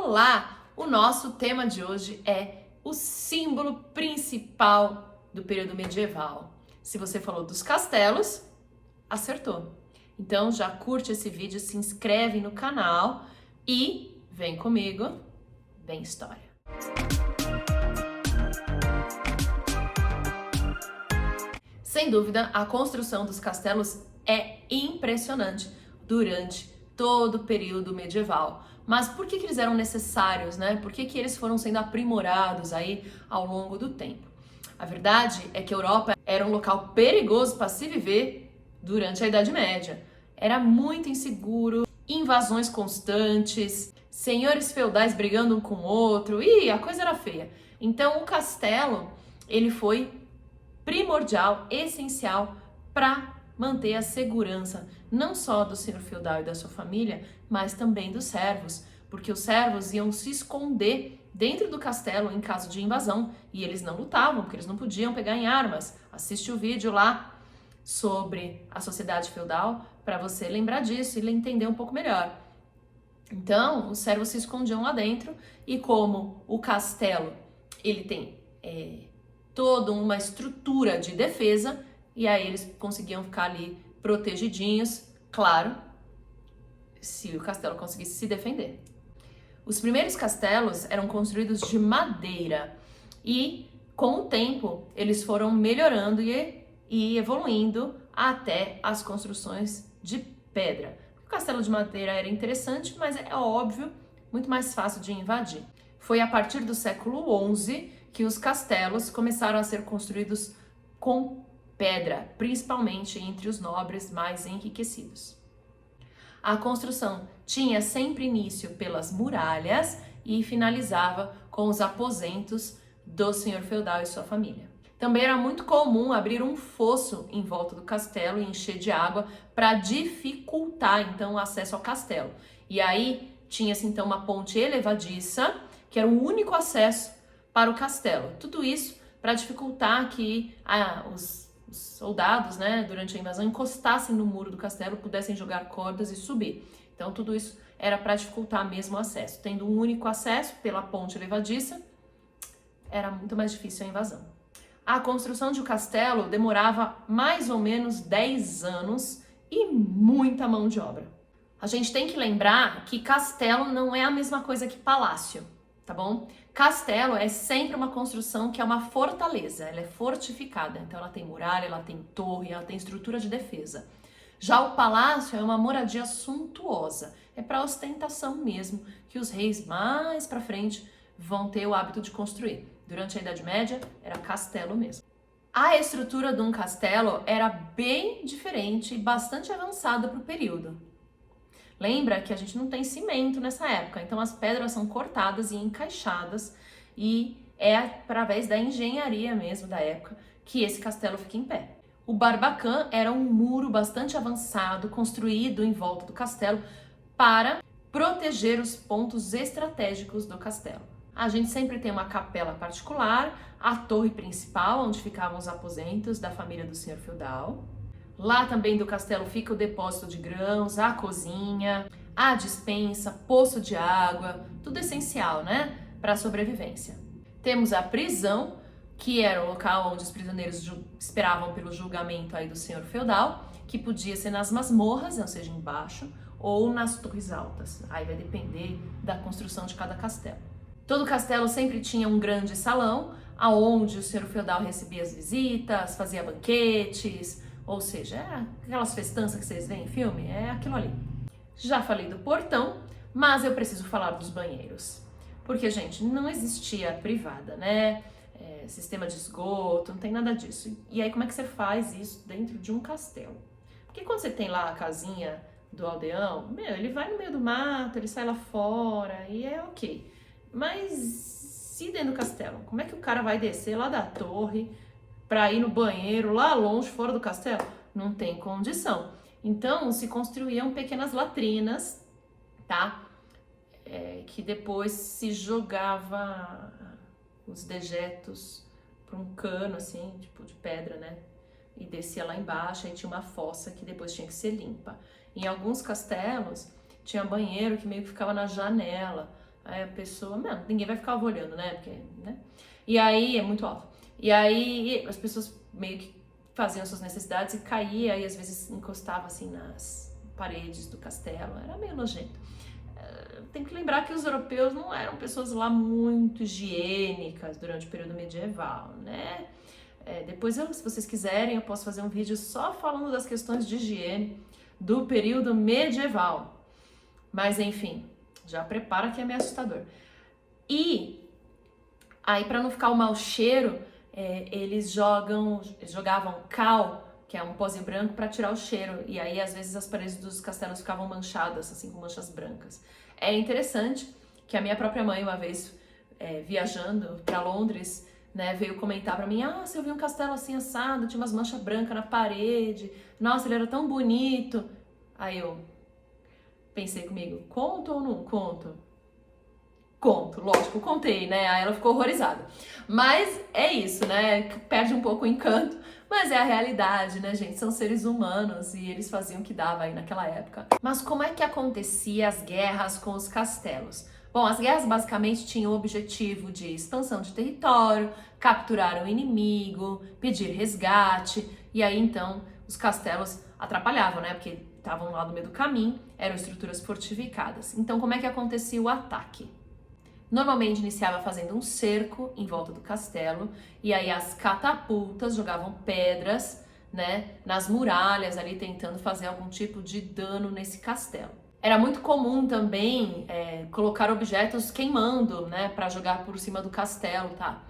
Olá! O nosso tema de hoje é o símbolo principal do período medieval. Se você falou dos castelos, acertou. Então já curte esse vídeo, se inscreve no canal e vem comigo, vem história. Sem dúvida, a construção dos castelos é impressionante durante todo o período medieval. Mas por que eles eram necessários, né? Por que eles foram sendo aprimorados aí ao longo do tempo? A verdade é que a Europa era um local perigoso para se viver durante a Idade Média. Era muito inseguro, invasões constantes, senhores feudais brigando um com o outro, e a coisa era feia. Então o castelo, ele foi primordial, essencial para manter a segurança não só do senhor feudal e da sua família, mas também dos servos, porque os servos iam se esconder dentro do castelo em caso de invasão e eles não lutavam, porque eles não podiam pegar em armas. Assiste o vídeo lá sobre a sociedade feudal para você lembrar disso e entender um pouco melhor. Então, os servos se escondiam lá dentro e como o castelo ele tem toda uma estrutura de defesa, e aí eles conseguiam ficar ali protegidinhos, claro, se o castelo conseguisse se defender. Os primeiros castelos eram construídos de madeira e, com o tempo, eles foram melhorando e evoluindo até as construções de pedra. O castelo de madeira era interessante, mas é óbvio, muito mais fácil de invadir. Foi a partir do século XI que os castelos começaram a ser construídos com pedra, principalmente entre os nobres mais enriquecidos. A construção tinha sempre início pelas muralhas e finalizava com os aposentos do senhor feudal e sua família. Também era muito comum abrir um fosso em volta do castelo e encher de água para dificultar então o acesso ao castelo. E aí tinha-se então uma ponte elevadiça, que era o único acesso para o castelo. Tudo isso para dificultar que os soldados, né, durante a invasão, encostassem no muro do castelo, pudessem jogar cordas e subir. Então tudo isso era para dificultar mesmo o acesso. Tendo um único acesso pela ponte levadiça, era muito mais difícil a invasão. A construção de um castelo demorava mais ou menos 10 anos e muita mão de obra. A gente tem que lembrar que castelo não é a mesma coisa que palácio, tá bom? Castelo é sempre uma construção que é uma fortaleza, ela é fortificada, então ela tem muralha, ela tem torre, ela tem estrutura de defesa. Já o palácio é uma moradia suntuosa, é para ostentação mesmo, que os reis mais para frente vão ter o hábito de construir. Durante a Idade Média era castelo mesmo. A estrutura de um castelo era bem diferente e bastante avançada para o período. Lembra que a gente não tem cimento nessa época, então as pedras são cortadas e encaixadas e é através da engenharia mesmo da época que esse castelo fica em pé. O barbacã era um muro bastante avançado construído em volta do castelo para proteger os pontos estratégicos do castelo. A gente sempre tem uma capela particular, a torre principal onde ficavam os aposentos da família do senhor feudal. Lá também do castelo fica o depósito de grãos, a cozinha, a despensa, poço de água, tudo essencial, né, para a sobrevivência. Temos a prisão, que era o local onde os prisioneiros esperavam pelo julgamento aí do senhor feudal, que podia ser nas masmorras, ou seja, embaixo, ou nas torres altas. Aí vai depender da construção de cada castelo. Todo castelo sempre tinha um grande salão, aonde o senhor feudal recebia as visitas, fazia banquetes, ou seja, é aquelas festanças que vocês veem em filme, é aquilo ali. Já falei do portão, mas eu preciso falar dos banheiros. Porque, gente, não existia privada, né? Sistema de esgoto, não tem nada disso. E aí, como é que você faz isso dentro de um castelo? Porque quando você tem lá a casinha do aldeão, ele vai no meio do mato, ele sai lá fora e é ok. Mas se dentro do castelo, como é que o cara vai descer lá da torre para ir no banheiro lá longe, fora do castelo? Não tem condição. Então, se construíam pequenas latrinas, tá? Que depois se jogava os dejetos para um cano, assim, tipo de pedra, né? E descia lá embaixo, aí tinha uma fossa que depois tinha que ser limpa. Em alguns castelos, tinha banheiro que meio que ficava na janela. Aí a pessoa, não, ninguém vai ficar olhando, né? Porque, né? E aí, é muito alto. E aí as pessoas meio que faziam suas necessidades e caía e às vezes encostava assim nas paredes do castelo. Era meio nojento. Tem que lembrar que os europeus não eram pessoas lá muito higiênicas durante o período medieval, né? Depois, se vocês quiserem, eu posso fazer um vídeo só falando das questões de higiene do período medieval. Mas enfim, já prepara que é meio assustador. E aí, para não ficar o mau cheiro, eles jogavam cal, que é um pozinho branco, para tirar o cheiro. E aí, às vezes, as paredes dos castelos ficavam manchadas, assim, com manchas brancas. É interessante que a minha própria mãe, uma vez, viajando para Londres, né, veio comentar para mim, você viu um castelo assim assado, tinha umas manchas brancas na parede, nossa, ele era tão bonito. Aí eu pensei comigo, conto ou não conto? Conto, lógico, contei, né? Aí ela ficou horrorizada. Mas é isso, né? Perde um pouco o encanto, mas é a realidade, né, gente? São seres humanos e eles faziam o que dava aí naquela época. Mas como é que acontecia as guerras com os castelos? Bom, as guerras basicamente tinham o objetivo de expansão de território, capturar o inimigo, pedir resgate, e aí então os castelos atrapalhavam, né? Porque estavam lá no meio do caminho, eram estruturas fortificadas. Então, como é que acontecia o ataque? Normalmente iniciava fazendo um cerco em volta do castelo e aí as catapultas jogavam pedras, né, nas muralhas ali tentando fazer algum tipo de dano nesse castelo. Era muito comum também colocar objetos queimando, né, para jogar por cima do castelo, tá?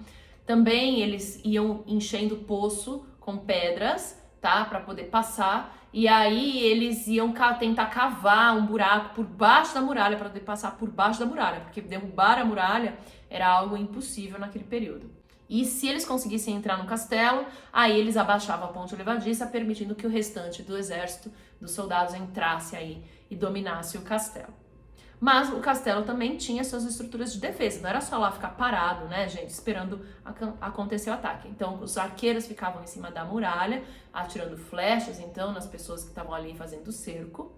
Também eles iam enchendo o poço com pedras, tá, para poder passar. E aí eles iam tentar cavar um buraco por baixo da muralha para poder passar por baixo da muralha, porque derrubar a muralha era algo impossível naquele período. E se eles conseguissem entrar no castelo, aí eles abaixavam a ponte levadiça, permitindo que o restante do exército, dos soldados, entrasse aí e dominasse o castelo. Mas o castelo também tinha suas estruturas de defesa, não era só lá ficar parado, né, gente, esperando acontecer o ataque. Então, os arqueiros ficavam em cima da muralha, atirando flechas, então, nas pessoas que estavam ali fazendo o cerco.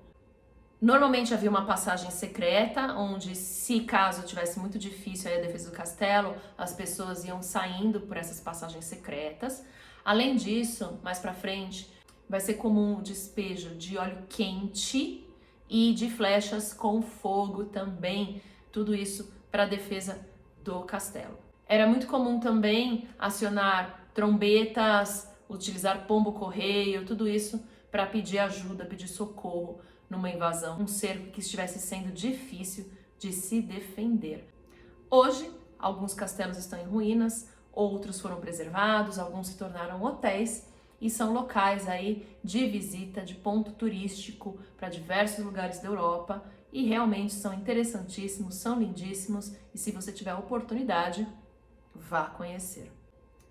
Normalmente havia uma passagem secreta, onde, se caso tivesse muito difícil aí a defesa do castelo, as pessoas iam saindo por essas passagens secretas. Além disso, mais pra frente, vai ser comum o despejo de óleo quente e de flechas com fogo também, tudo isso para a defesa do castelo. Era muito comum também acionar trombetas, utilizar pombo-correio, tudo isso para pedir ajuda, pedir socorro numa invasão, um cerco que estivesse sendo difícil de se defender. Hoje, alguns castelos estão em ruínas, outros foram preservados, alguns se tornaram hotéis, e são locais aí de visita, de ponto turístico para diversos lugares da Europa e realmente são interessantíssimos, são lindíssimos e se você tiver a oportunidade, vá conhecer.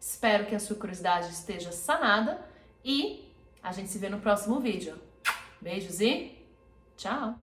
Espero que a sua curiosidade esteja sanada e a gente se vê no próximo vídeo. Beijos e tchau!